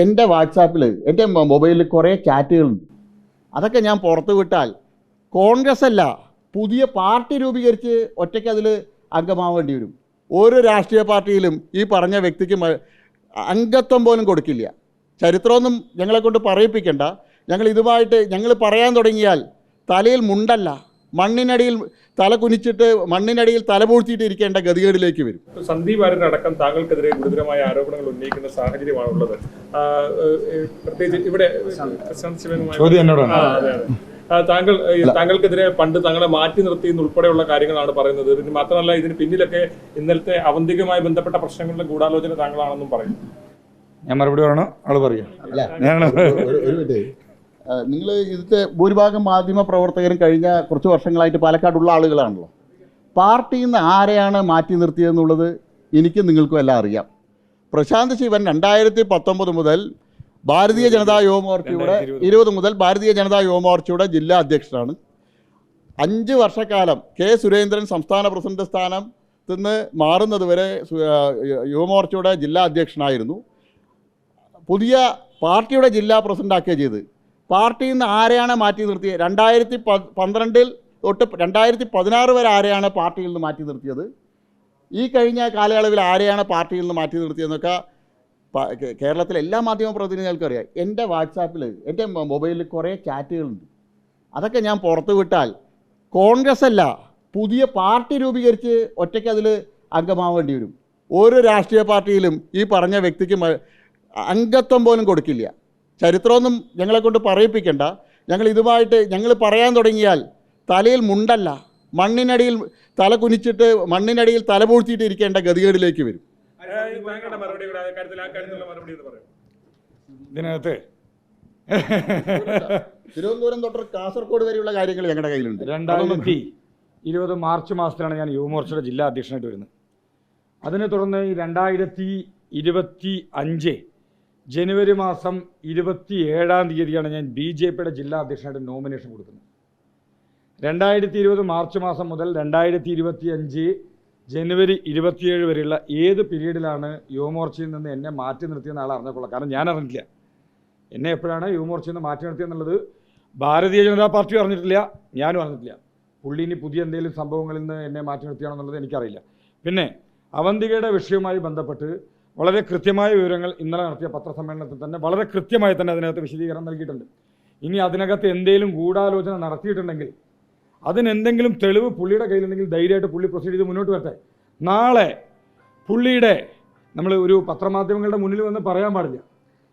എൻ്റെ വാട്സാപ്പിൽ എൻ്റെ മൊബൈലിൽ കുറേ ചാറ്റുകളുണ്ട്. അതൊക്കെ ഞാൻ പുറത്ത് വിട്ടാൽ കോൺഗ്രസ് അല്ല, പുതിയ പാർട്ടി രൂപീകരിച്ച് ഒറ്റയ്ക്ക് അതിൽ അംഗമാവേണ്ടി വരും. ഓരോ രാഷ്ട്രീയ പാർട്ടിയിലും ഈ പറഞ്ഞ വ്യക്തിക്ക് അംഗത്വം പോലും കൊടുക്കില്ല. ചരിത്രമൊന്നും ഞങ്ങളെ കൊണ്ട് പറയിപ്പിക്കേണ്ട. ഞങ്ങൾ പറയാൻ തുടങ്ങിയാൽ തലയിൽ മുണ്ടല്ല, മണ്ണിനടിയിൽ തല കുനിച്ചിട്ട് മണ്ണിനടിയിൽ തലപൂഴ്ത്തിയിട്ട് ഇരിക്കേണ്ട ഗതികേടിലേക്ക് വരും. സന്ദീപ് വാര്യരടക്കം താങ്കൾക്കെതിരെ ഗുരുതരമായ ആരോപണങ്ങൾ ഉന്നയിക്കുന്ന സാഹചര്യമാണുള്ളത്. പ്രത്യേകിച്ച് ഇവിടെ താങ്കൾക്കെതിരെ പണ്ട് തങ്ങളെ മാറ്റി നിർത്തി ഉൾപ്പെടെയുള്ള കാര്യങ്ങളാണ് പറയുന്നത്. പിന്നെ മാത്രമല്ല, ഇതിന് പിന്നിലൊക്കെ ഇന്നലത്തെ അവന്തികമായി ബന്ധപ്പെട്ട പ്രശ്നങ്ങളുടെ ഗൂഢാലോചന താങ്കളാണെന്നും പറയുന്നു. ഞാൻ മറുപടി പറയണോ? ആള് പറയാം. നിങ്ങൾ ഇതിൻ്റെ ഭൂരിഭാഗം മാധ്യമ പ്രവർത്തകരും കഴിഞ്ഞ കുറച്ച് വർഷങ്ങളായിട്ട് പാലക്കാടുള്ള ആളുകളാണല്ലോ. പാർട്ടിയിൽ നിന്ന് ആരെയാണ് മാറ്റി നിർത്തിയതെന്നുള്ളത് എനിക്കും നിങ്ങൾക്കും എല്ലാം അറിയാം. പ്രശാന്ത് ശിവൻ 2019 മുതൽ ഭാരതീയ ജനതാ യുവമോർച്ചയുടെ 20 മുതൽ ഭാരതീയ ജനതാ യുവമോർച്ചയുടെ ജില്ലാ അധ്യക്ഷനാണ്. 5 വർഷക്കാലം കെ സുരേന്ദ്രൻ സംസ്ഥാന പ്രസിഡന്റ് സ്ഥാനത്ത് നിന്ന് മാറുന്നത് വരെ യുവമോർച്ചയുടെ ജില്ലാ അധ്യക്ഷനായിരുന്നു. പുതിയ പാർട്ടിയുടെ ജില്ലാ പ്രസിഡൻ്റാക്കുകയാണ് ചെയ്ത്. പാർട്ടിയിൽ നിന്ന് ആരെയാണ് മാറ്റി നിർത്തിയത്? 2012 തൊട്ട് 2016 വരെ ആരെയാണ് പാർട്ടിയിൽ നിന്ന് മാറ്റി നിർത്തിയത്? ഈ കഴിഞ്ഞ കാലയളവിൽ ആരെയാണ് പാർട്ടിയിൽ നിന്ന് മാറ്റി നിർത്തിയതെന്നൊക്കെ കേരളത്തിലെ എല്ലാ മാധ്യമ പ്രതിനിധികൾക്കും അറിയാം. എൻ്റെ വാട്സാപ്പിൽ എൻ്റെ മൊബൈലിൽ കുറേ ചാറ്റുകളുണ്ട്. അതൊക്കെ ഞാൻ പുറത്ത് വിട്ടാൽ കോൺഗ്രസ് അല്ല, പുതിയ പാർട്ടി രൂപീകരിച്ച് ഒറ്റയ്ക്ക് അതിൽ അംഗമാവേണ്ടി വരും. ഓരോ രാഷ്ട്രീയ പാർട്ടിയിലും ഈ പറഞ്ഞ വ്യക്തിക്ക് അംഗത്വം പോലും കൊടുക്കില്ല. ചരിത്രമൊന്നും ഞങ്ങളെ കൊണ്ട് പറയിപ്പിക്കേണ്ട. ഞങ്ങൾ പറയാൻ തുടങ്ങിയാൽ തലയിൽ മുണ്ടല്ല, മണ്ണിനടിയിൽ തല കുനിച്ചിട്ട് മണ്ണിനടിയിൽ തലപൂഴ്ത്തിയിട്ട് ഇരിക്കേണ്ട ഗതികേടിലേക്ക് വരും. ഇതിനകത്ത് തിരുവനന്തപുരം തൊട്ട് കാസർഗോഡ് വരെയുള്ള കാര്യങ്ങൾ ഞങ്ങളുടെ കയ്യിലുണ്ട്. 2020 മാർച്ച് മാസത്തിലാണ് ഞാൻ യുവമോർച്ചയുടെ ജില്ലാ അധ്യക്ഷനായിട്ട് വരുന്നത്. അതിനെ തുടർന്ന് 2025 ജനുവരി മാസം 27-ാം തീയതിയാണ് ഞാൻ BJPയുടെ ജില്ലാ അധ്യക്ഷനായിട്ട് നോമിനേഷൻ കൊടുക്കുന്നത്. 2020 മാർച്ച് മാസം മുതൽ 2025 ജനുവരി 27 വരെയുള്ള ഏത് പീരീഡിലാണ് യുവമോർച്ചയിൽ നിന്ന് എന്നെ മാറ്റി നിർത്തിയെന്ന് ആൾ അറിഞ്ഞുകൊള്ളാം. കാരണം ഞാൻ അറിഞ്ഞിട്ടില്ല എന്നെ എപ്പോഴാണ് യുവമോർച്ചയിൽ നിന്ന് മാറ്റി നിർത്തിയെന്നുള്ളത്. ഭാരതീയ ജനതാ പാർട്ടി അറിഞ്ഞിട്ടില്ല, ഞാനും അറിഞ്ഞിട്ടില്ല. പുള്ളി ഇനി പുതിയ എന്തെങ്കിലും സംഭവങ്ങളിൽ നിന്ന് എന്നെ മാറ്റി നിർത്തിയാണെന്നുള്ളത് എനിക്കറിയില്ല. പിന്നെ അവന്തികയുടെ വിഷയവുമായി ബന്ധപ്പെട്ട് വളരെ കൃത്യമായ വിവരങ്ങൾ ഇന്നലെ നടത്തിയ പത്രസമ്മേളനത്തിൽ തന്നെ വളരെ കൃത്യമായി തന്നെ അതിനകത്ത് വിശദീകരണം നൽകിയിട്ടുണ്ട്. ഇനി അതിനകത്ത് എന്തെങ്കിലും ഗൂഢാലോചന നടത്തിയിട്ടുണ്ടെങ്കിൽ അതിനെന്തെങ്കിലും തെളിവ് പുള്ളിയുടെ കയ്യിലുണ്ടെങ്കിൽ ധൈര്യമായിട്ട് പുള്ളി പ്രൊസീഡ് ചെയ്ത് മുന്നോട്ട് വരട്ടെ. നാളെ പുള്ളിയുടെ നമ്മൾ ഒരു പത്രമാധ്യമങ്ങളുടെ മുന്നിൽ വന്ന് പറയാൻ പാടില്ല.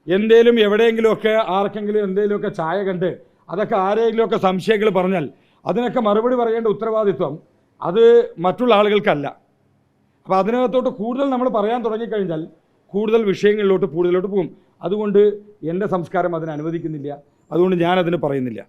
എന്തേലും എവിടെയെങ്കിലുമൊക്കെ ആർക്കെങ്കിലും എന്തെങ്കിലുമൊക്കെ ചായ കണ്ട് അതൊക്കെ ആരെങ്കിലുമൊക്കെ സംശയങ്ങൾ പറഞ്ഞാൽ അതിനൊക്കെ മറുപടി പറയേണ്ട ഉത്തരവാദിത്വം അത് മറ്റുള്ള ആളുകൾക്കല്ല. അപ്പോൾ അതിനകത്തോട്ട് കൂടുതൽ നമ്മൾ പറയാൻ തുടങ്ങിക്കഴിഞ്ഞാൽ കൂടുതൽ വിഷയങ്ങളിലോട്ട് കൂടുതലോട്ട് പോകും. അതുകൊണ്ട് എൻ്റെ സംസ്കാരം അതിന് അനുവദിക്കുന്നില്ല. അതുകൊണ്ട് ഞാനതിന് പറയുന്നില്ല.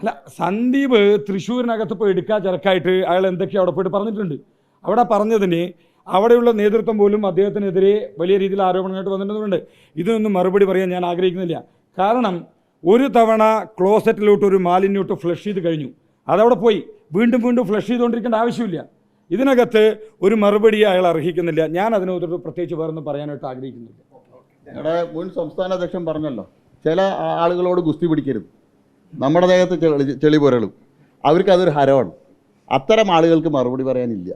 അല്ല, സന്ദീപ് തൃശ്ശൂരിനകത്ത് ഇപ്പോൾ എടുക്കാൻ ചെറുക്കായിട്ട് അയാൾ എന്തൊക്കെയാണ് അവിടെ പോയിട്ട് പറഞ്ഞിട്ടുണ്ട്. അവിടെ പറഞ്ഞതിന് അവിടെയുള്ള നേതൃത്വം പോലും അദ്ദേഹത്തിനെതിരെ വലിയ രീതിയിൽ ആരോപണങ്ങളായിട്ട് വന്നിട്ടുണ്ട്. ഇതിനൊന്നും മറുപടി പറയാൻ ഞാൻ ആഗ്രഹിക്കുന്നില്ല. കാരണം ഒരു തവണ ക്ലോസറ്റിലോട്ട് ഒരു മാലിന്യോട്ട് ഫ്ലഷ് ചെയ്ത് കഴിഞ്ഞു, അതവിടെ പോയി. വീണ്ടും വീണ്ടും ഫ്ലഷ് ചെയ്തുകൊണ്ടിരിക്കേണ്ട ആവശ്യമില്ല. ഇതിനകത്ത് ഒരു മറുപടി അയാൾ അർഹിക്കുന്നില്ല. ഞാൻ അതിനോട് പ്രത്യേകിച്ച് വേറൊന്നും പറയാനായിട്ട് ആഗ്രഹിക്കുന്നില്ല. ഞങ്ങളുടെ മുൻ സംസ്ഥാന അധ്യക്ഷൻ പറഞ്ഞല്ലോ, ചില ആളുകളോട് ഗുസ്തി പിടിക്കരുത്, നമ്മുടെ ദേഹത്ത് ചെളി പുരളും, അവർക്ക് അതൊരു ഹരമാണ്. അത്തരം ആളുകൾക്ക് മറുപടി പറയാനില്ല.